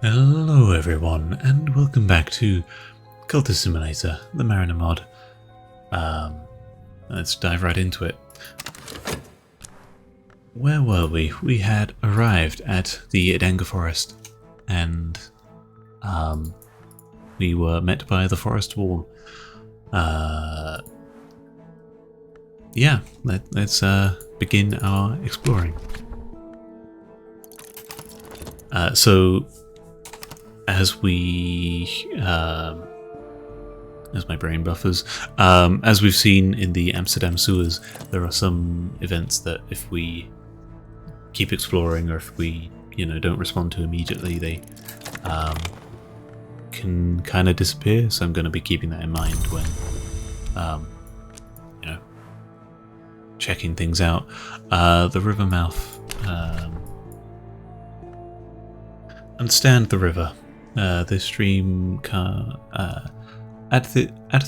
Hello everyone, and welcome back to Cultist Simulator, the Mariner mod. Let's dive right into it. Where were we? We had arrived at the Edanga Forest, and we were met by the forest wall. Yeah, let's begin our exploring. So as my brain buffers, as we've seen in the Amsterdam sewers, there are some events that if we keep exploring, or if we, don't respond to immediately, they can kind of disappear. So I'm going to be keeping that in mind when, checking things out. The river mouth. Understand the river. This stream at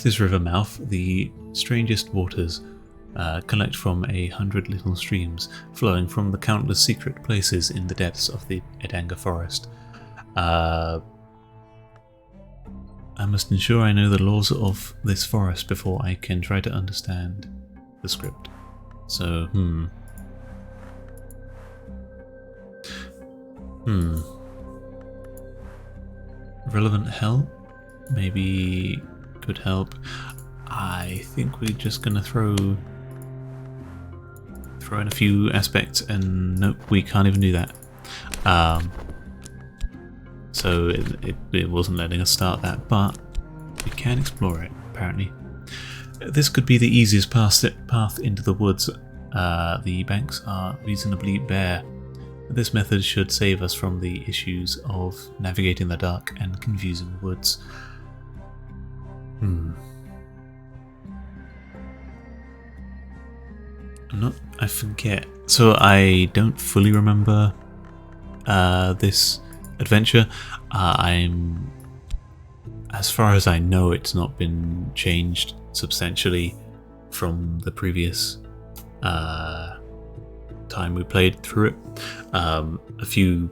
this river mouth, the strangest waters collect from 100 little streams flowing from the countless secret places in the depths of the Edanga forest. I must ensure I know the laws of this forest before I can try to understand the script. So, relevant help? Maybe could help. I think we're just gonna throw in a few aspects, and nope, we can't even do that. So it wasn't letting us start that, but we can explore it, apparently. This could be the easiest path into the woods. The banks are reasonably bare. This method should save us from the issues of navigating the dark and confusing woods. I forget. So I don't fully remember this adventure. As far as I know, it's not been changed substantially from the previous time we played through it. A few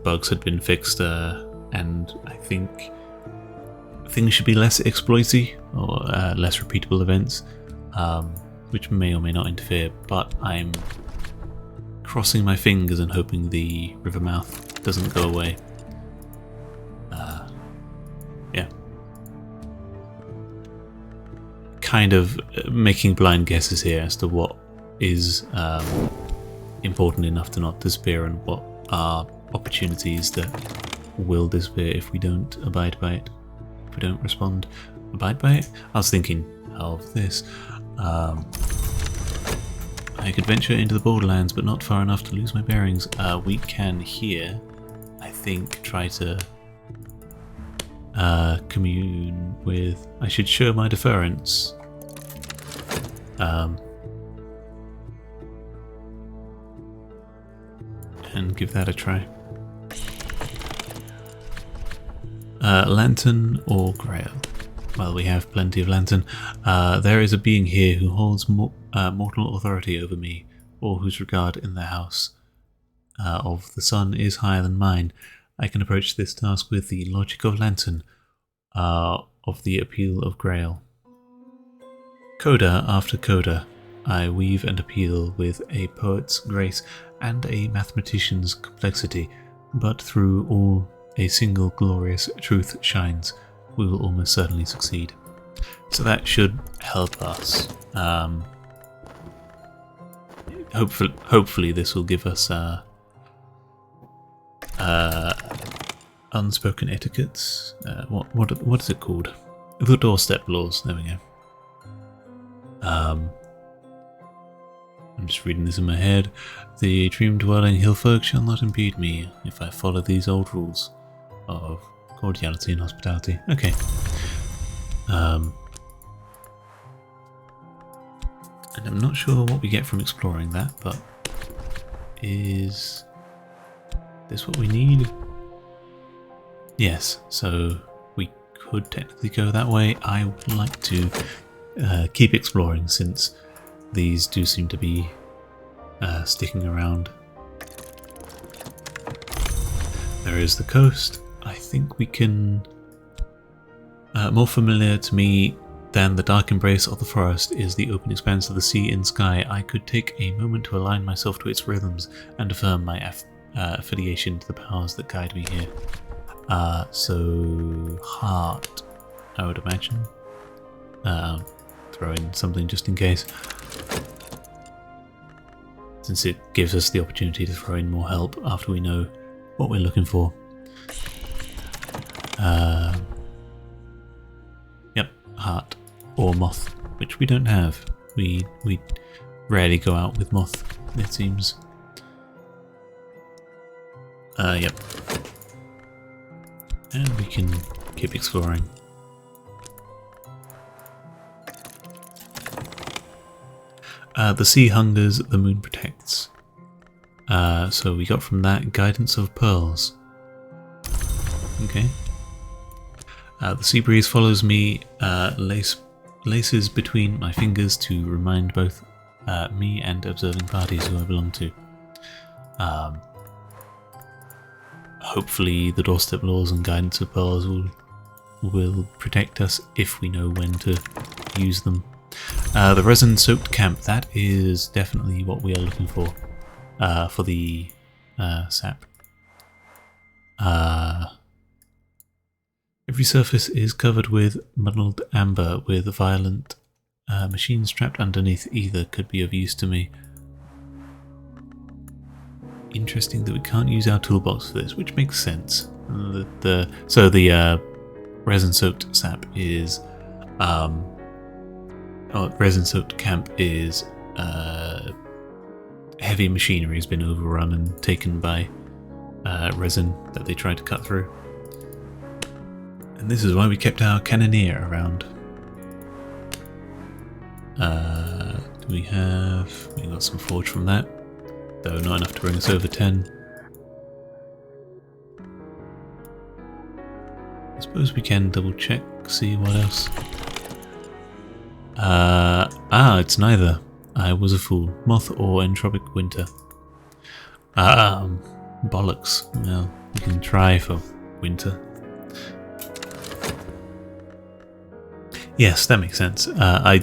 bugs had been fixed, and I think things should be less exploity or less repeatable events, which may or may not interfere, but I'm crossing my fingers and hoping the river mouth doesn't go away. Yeah. Kind of making blind guesses here as to what is important enough to not disappear, and what are opportunities that will disappear if we don't abide by it. If we don't respond, abide by it? I was thinking of this. I could venture into the borderlands, but not far enough to lose my bearings. We can here, I think, try to commune with... I should show my deference. And give that a try. Lantern or Grail? Well, we have plenty of lantern. There is a being here who holds mortal authority over me, or whose regard in the house of the sun is higher than mine. I can approach this task with the logic of lantern, of the appeal of Grail. Coda after coda, I weave and appeal with a poet's grace and a mathematician's complexity, but through all a single glorious truth shines. We will almost certainly succeed. So that should help us. Hopefully this will give us unspoken etiquettes. What is it called? The doorstep laws. There we go. I'm just reading this in my head. The dream-dwelling hill folk shall not impede me if I follow these old rules of cordiality and hospitality. Okay. And I'm not sure what we get from exploring that, but is this what we need? Yes, so we could technically go that way. I would like to keep exploring, since these do seem to be sticking around. There is the coast. I think we can... more familiar to me than the dark embrace of the forest is the open expanse of the sea and sky. I could take a moment to align myself to its rhythms and affirm my affiliation to the powers that guide me here. So heart, I would imagine. Throw in something just in case, since it gives us the opportunity to throw in more help after we know what we're looking for. Yep, heart or moth, which we don't have. We rarely go out with moth, it seems. Yep. And we can keep exploring. The sea hungers, the moon protects. So we got from that guidance of pearls. Okay. The sea breeze follows me, laces between my fingers to remind both me and observing parties who I belong to. Hopefully the doorstep laws and guidance of pearls will protect us if we know when to use them. The resin-soaked camp, that is definitely what we are looking for the sap. Every surface is covered with muddled amber with violent machines trapped underneath. Either could be of use to me. Interesting that we can't use our toolbox for this, which makes sense. So the resin-soaked sap is... resin-soaked camp is heavy machinery has been overrun and taken by resin that they tried to cut through. And this is why we kept our cannoneer around. Do we got some forge from that, though not enough to bring us over 10. I suppose we can double check, see what else. It's neither. I was a fool. Moth or entropic winter. Bollocks. Well, we can try for winter. Yes, that makes sense. I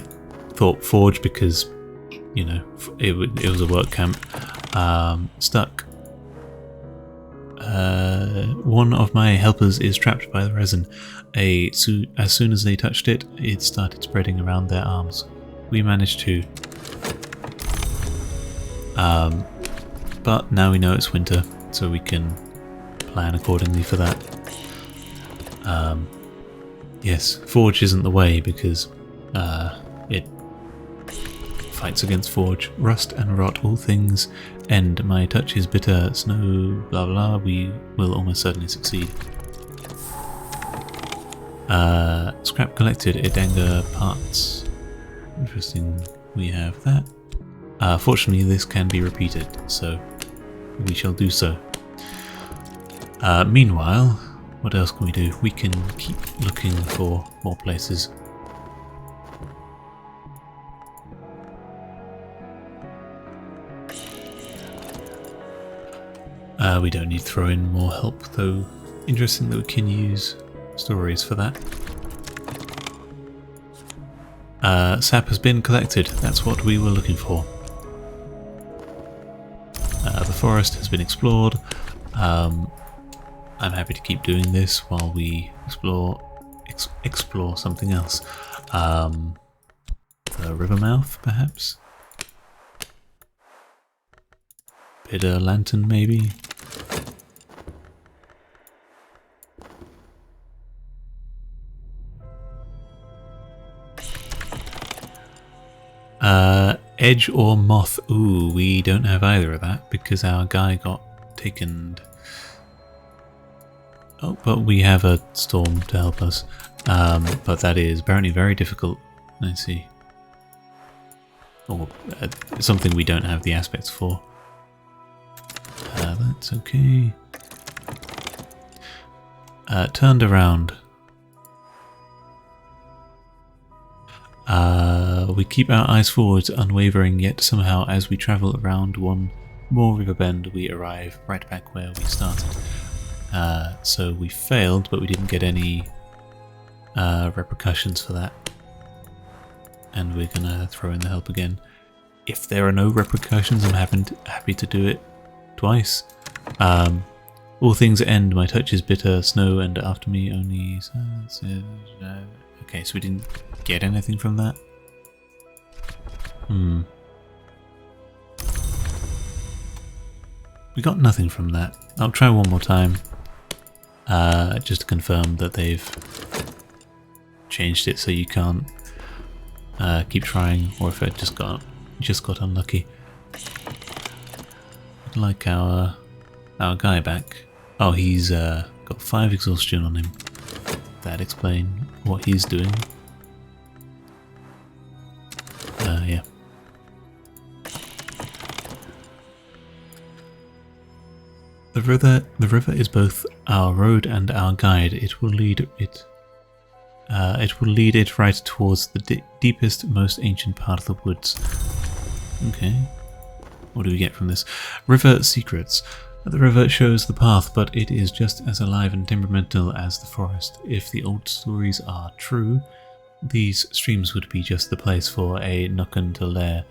thought forge because, you know, it was a work camp. Stuck. One of my helpers is trapped by the resin. As soon as they touched it, it started spreading around their arms. We managed to. But now we know it's winter, so we can plan accordingly for that. Yes, forge isn't the way because it fights against forge. Rust and rot, all things end. My touch is bitter. Snow, blah blah. We will almost certainly succeed. Scrap collected. Idanga parts. Interesting. We have that. Fortunately, this can be repeated, so we shall do so. Meanwhile, what else can we do? We can keep looking for more places. We don't need to throw in more help, though. Interesting that we can use stories for that. Sap has been collected. That's what we were looking for. The forest has been explored. I'm happy to keep doing this while we explore something else. The river mouth, perhaps? Bitter lantern, maybe? Edge or moth? Ooh, we don't have either of that because our guy got taken. Oh, but we have a storm to help us. But that is apparently very difficult. I see. Or something we don't have the aspects for. That's okay. Turned around. We keep our eyes forward, unwavering, yet somehow as we travel around one more river bend, we arrive right back where we started. So we failed, but we didn't get any repercussions for that. And we're gonna throw in the help again. If there are no repercussions, I'm happy to do it twice. All things end, my touch is bitter, snow and after me only... Okay, so we didn't get anything from that? We got nothing from that. I'll try one more time, just to confirm that they've changed it so you can't keep trying, or if it just got unlucky. I'd like our guy back. Oh, he's got 5 exhaustion on him. That explain what he's doing. Yeah. The river is both our road and our guide. It will lead it right towards the deepest, most ancient part of the woods. Okay. What do we get from this? River secrets. The river shows the path, but it is just as alive and temperamental as the forest. If the old stories are true, these streams would be just the place for a Nukken to lair.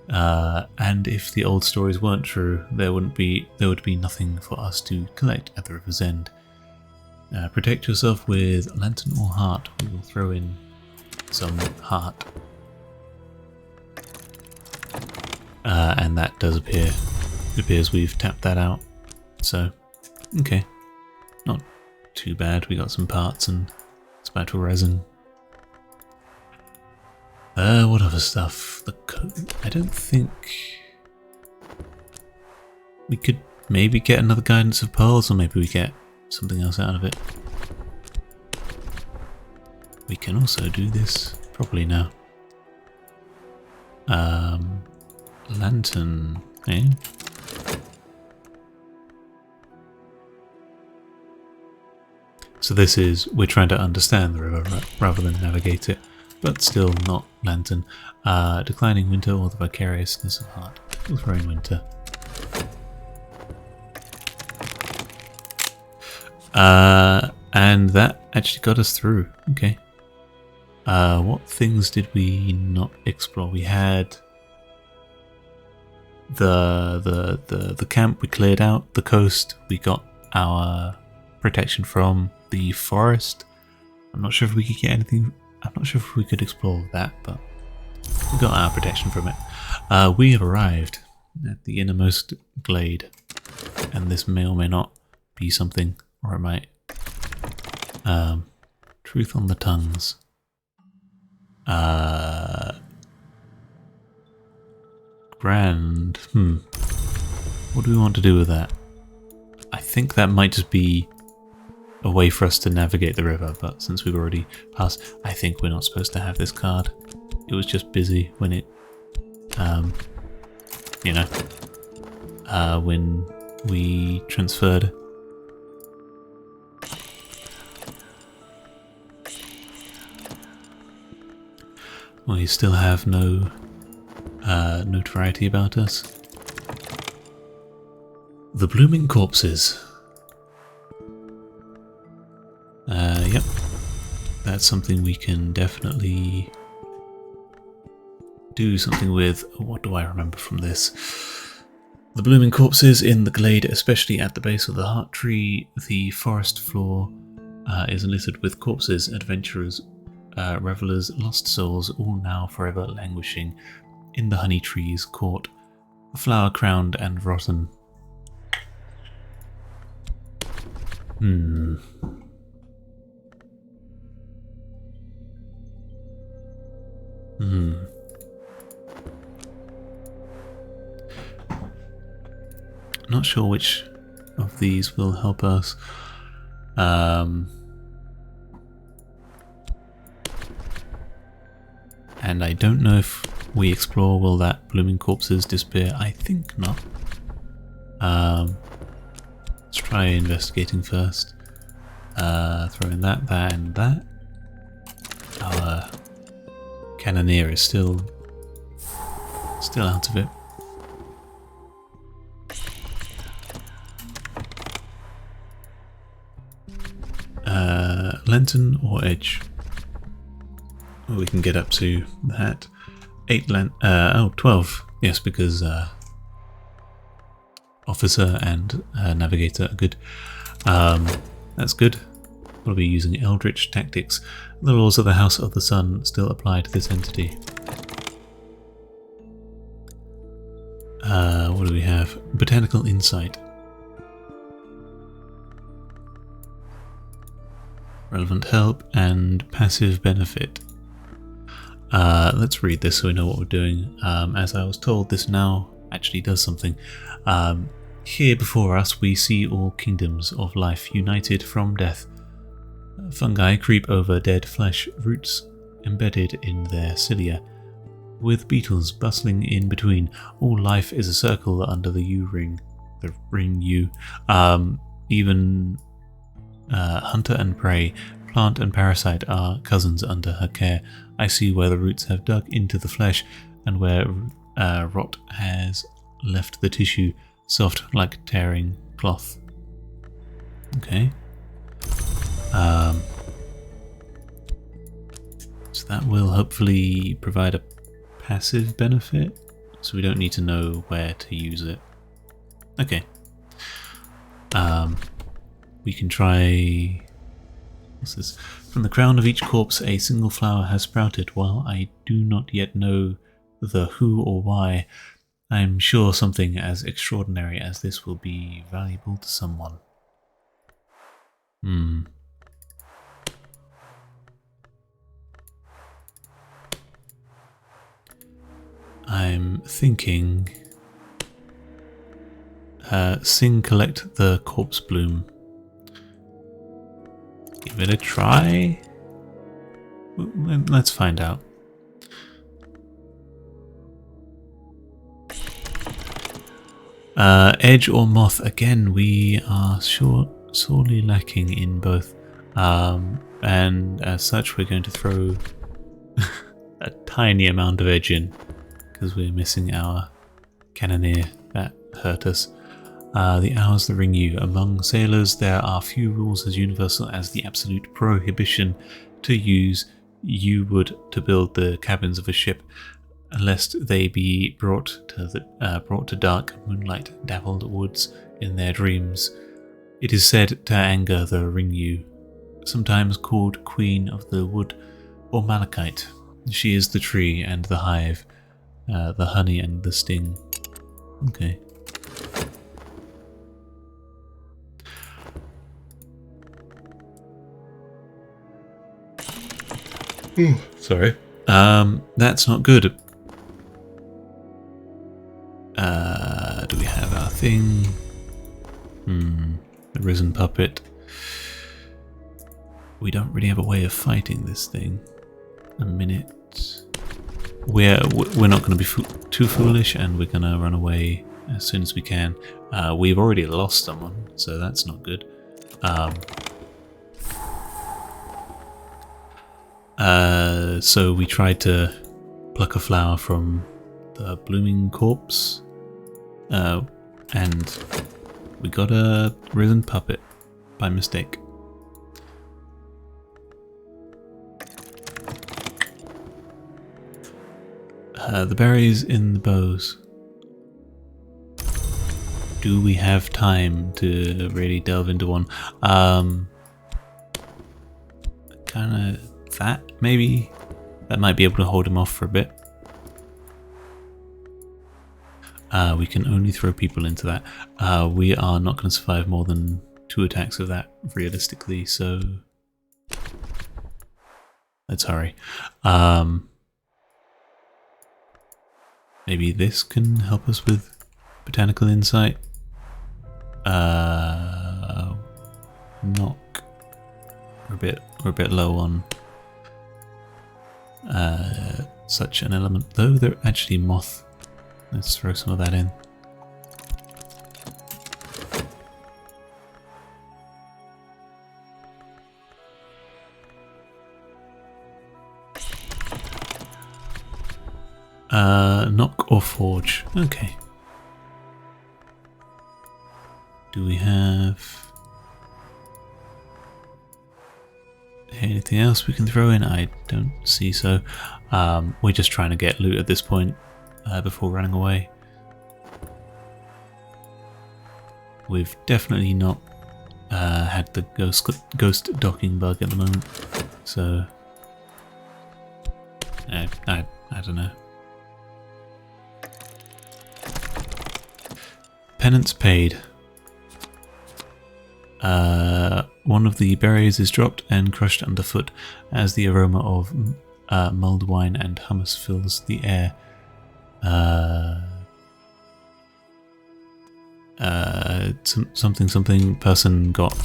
And if the old stories weren't true, there would be nothing for us to collect at the river's end. Protect yourself with lantern or heart. We will throw in some heart. And that does appear. It appears we've tapped that out. So, okay. Not too bad. We got some parts and spiral resin. What other stuff? I don't think... We could maybe get another guidance of pearls, or maybe we get something else out of it. We can also do this properly now. Lantern, eh? So this is, we're trying to understand the river rather than navigate it, but still not lantern. Declining winter or the vicariousness of heart. We'll throw in winter. And that actually got us through. Okay. What things did we not explore? We had the camp we cleared out, the coast we got our protection from, the forest. I'm not sure if we could get anything. I'm not sure if we could explore that, but we got our protection from it. We have arrived at the innermost glade, and this may or may not be something, or it might. Truth on the tongues. Grand. What do we want to do with that? I think that might just be a way for us to navigate the river, but since we've already passed, I think we're not supposed to have this card. It was just busy when it, you know, when we transferred. We still have no notoriety about us. The blooming corpses. Yep. That's something we can definitely do something with. What do I remember from this? The blooming corpses in the glade, especially at the base of the heart tree. The forest floor is littered with corpses, adventurers, revelers, lost souls, all now forever languishing in the honey trees, caught, flower-crowned and rotten. Not sure which of these will help us. And I don't know if we explore, will that blooming corpses disappear? I think not. Let's try investigating first. Throw in that, and that. Our cannoneer is still out of it. lantern or edge? Well, we can get up to that. 12. Yes, because officer and navigator are good. That's good. We'll be using Eldritch tactics. The laws of the House of the Sun still apply to this entity. What do we have? Botanical insight. Relevant help and passive benefit. Let's read this so we know what we're doing. As I was told, this now actually does something. Here before us we see all kingdoms of life united from death. Fungi creep over dead flesh, roots embedded in their cilia, with beetles bustling in between. All life is a circle under the U-ring. The ring U. Even hunter and prey, plant and parasite are cousins under her care. I see where the roots have dug into the flesh and where rot has left the tissue soft like tearing cloth. Okay. So that will hopefully provide a passive benefit, so we don't need to know where to use it. Okay. We can try... What's this? From the crown of each corpse a single flower has sprouted. While I do not yet know the who or why, I'm sure something as extraordinary as this will be valuable to someone. I'm thinking... sing collect the corpse bloom. Give it a try? Let's find out. Edge or moth? Again, we are sorely lacking in both. And as such, we're going to throw a tiny amount of edge in, because we're missing our cannoneer. That hurt us. The hours that ring you. Among sailors, there are few rules as universal as the absolute prohibition to use yew-wood to build the cabins of a ship, lest they be brought to dark moonlight dappled woods in their dreams. It is said to anger the ring-yew, sometimes called Queen of the Wood or Malachite. She is the tree and the hive, the honey and the sting. Okay. Sorry. That's not good. Do we have our thing? The risen puppet. We don't really have a way of fighting this thing. A minute. We're not going to be too foolish, and we're going to run away as soon as we can. We've already lost someone, so that's not good. So we tried to pluck a flower from the blooming corpse, and we got a risen puppet by mistake. The berries in the bows. Do we have time to really delve into one? Kind of that, maybe? That might be able to hold him off for a bit. We can only throw people into that. We are not going to survive more than 2 attacks of that, realistically, so... Let's hurry. Maybe this can help us with botanical insight. Knock. We're a bit low on such an element, though they're actually moth. Let's throw some of that in. Knock or forge. Okay. Do we have... Okay, anything else we can throw in? I don't see so. We're just trying to get loot at this point before running away. We've definitely not had the ghost docking bug at the moment, so I don't know. Penance paid. One of the berries is dropped and crushed underfoot as the aroma of mulled wine and hummus fills the air. Something person got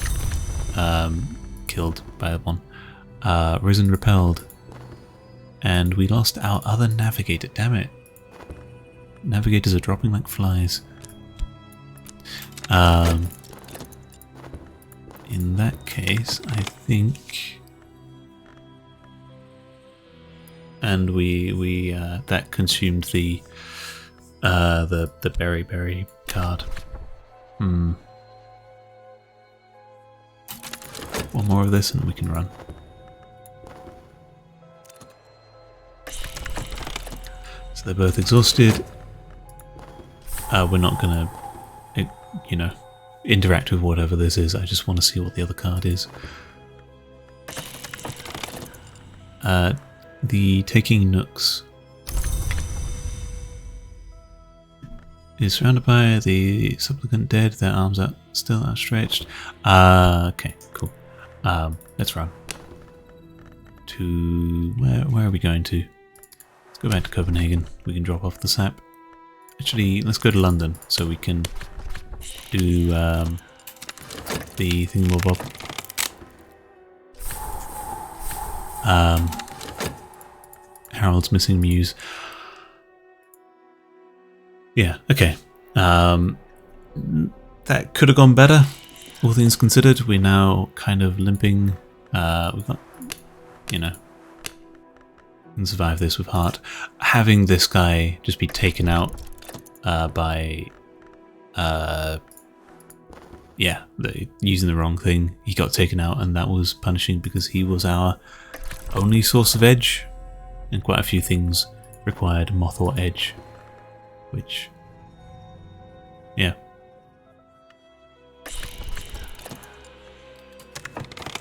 killed by one. Risen repelled. And we lost our other navigator, damn it. Navigators are dropping like flies. In that case, I think, and we that consumed the berry card. One more of this and we can run. So they're both exhausted. We're not gonna, you know, interact with whatever this is. I just want to see what the other card is. The Taking Nooks is surrounded by the supplicant dead, their arms are still outstretched. Okay, cool. Let's run. To where are we going to? Let's go back to Copenhagen. We can drop off the sap. Actually, let's go to London so we can do the thingamabob. Harold's missing muse. Yeah, okay. That could have gone better, all things considered. We're now kind of limping. We've got, you know, can survive this with heart. Having this guy just be taken out by yeah, using the wrong thing. He got taken out and that was punishing because he was our only source of edge, and quite a few things required moth or edge, which, yeah.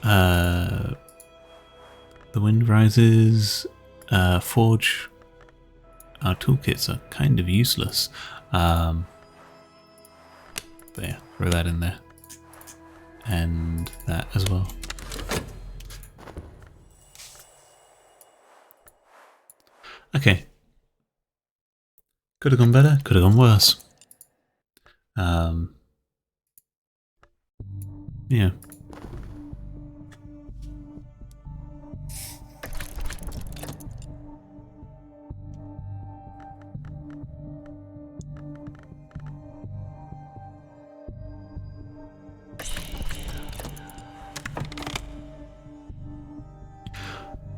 The wind rises. Forge. Our toolkits are kind of useless. But yeah, throw that in there. And that as well. Okay. Could have gone better, could have gone worse. Yeah.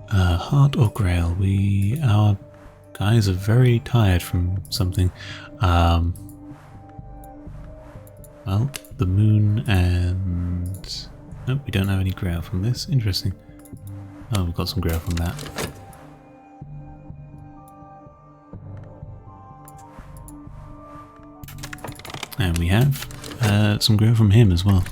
Heart or Grail? Our guys are very tired from something. Well, the moon and... Nope, we don't have any Grail from this. Interesting. Oh, we've got some Grail from that. And we have some Grail from him as well.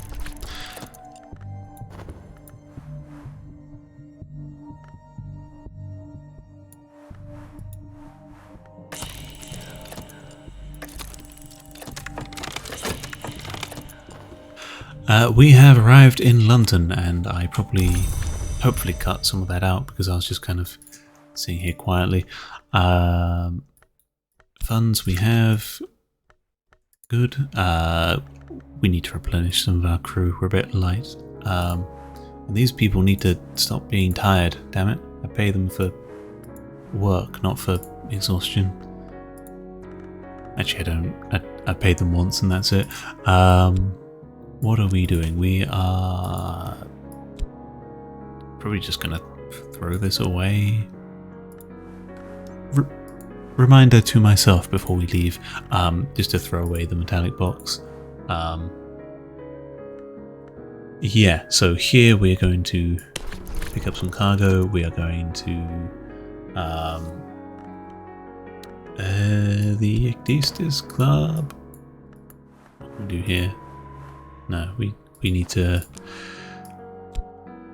We have arrived in London, and I hopefully cut some of that out because I was just kind of sitting here quietly. Funds we have. Good. We need to replenish some of our crew. We're a bit light. And these people need to stop being tired, damn it. I pay them for work, not for exhaustion. Actually, I don't. I paid them once and that's it. What are we doing? We are probably just gonna throw this away. Reminder to myself before we leave, just to throw away the metallic box. Yeah, so here we're going to pick up some cargo. We are going to the Cultist Club. What can we do here? No, we need to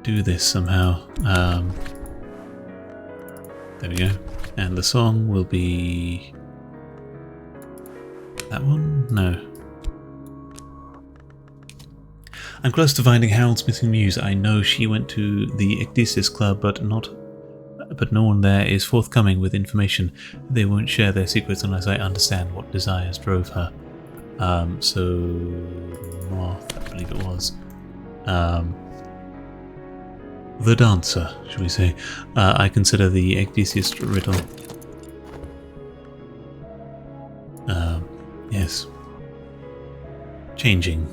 do this somehow. There we go. And the song will be that one? No. I'm close to finding Harold's missing muse. I know she went to the Cultist Club, but no one there is forthcoming with information. They won't share their secrets unless I understand what desires drove her. So Moth, I believe it was. The dancer, shall we say. I consider the Cultist riddle. Yes. Changing.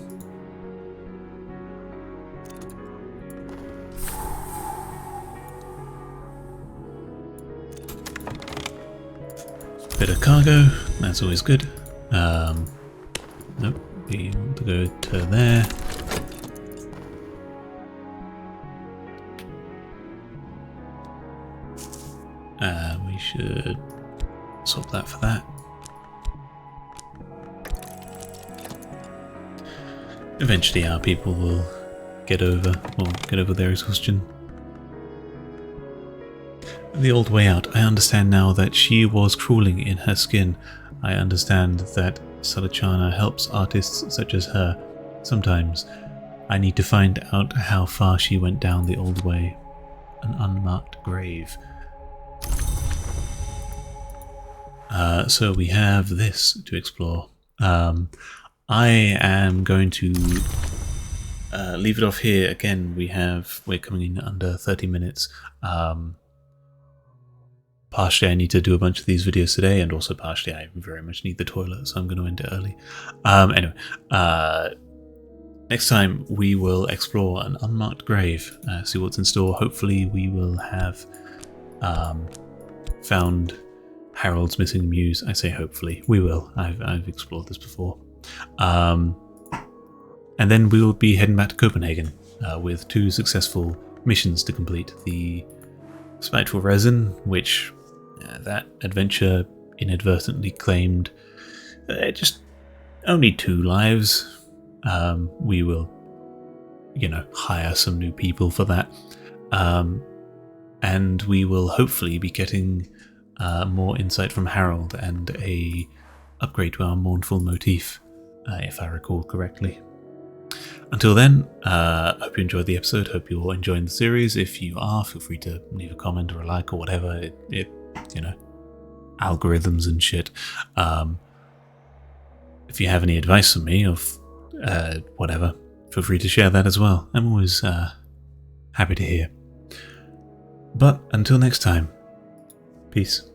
Bit of cargo, that's always good. Nope, we want to go to there. We should swap that for that. Eventually our people will get over their exhaustion. The old way out. I understand now that she was crawling in her skin. I understand that Salachana helps artists such as her. Sometimes I need to find out how far she went down the old way. An unmarked grave. So we have this to explore. I am going to leave it off here. Again, we're coming in under 30 minutes. Partially I need to do a bunch of these videos today, and also partially I very much need the toilet, so I'm going to end it early. Anyway, next time we will explore an unmarked grave, see what's in store. Hopefully we will have found Harold's missing muse. I say hopefully. We will. I've explored this before. And then we will be heading back to Copenhagen with 2 successful missions to complete. The Spiteful Resin, which that adventure inadvertently claimed just only 2 lives. We will, hire some new people for that. And we will hopefully be getting more insight from Harold and a upgrade to our mournful motif, if I recall correctly. Until then, hope you enjoyed the episode, hope you're enjoying the series. If you are, feel free to leave a comment or a like or whatever. Algorithms and shit. If you have any advice for me of whatever, feel free to share that as well. I'm always happy to hear. But until next time, peace.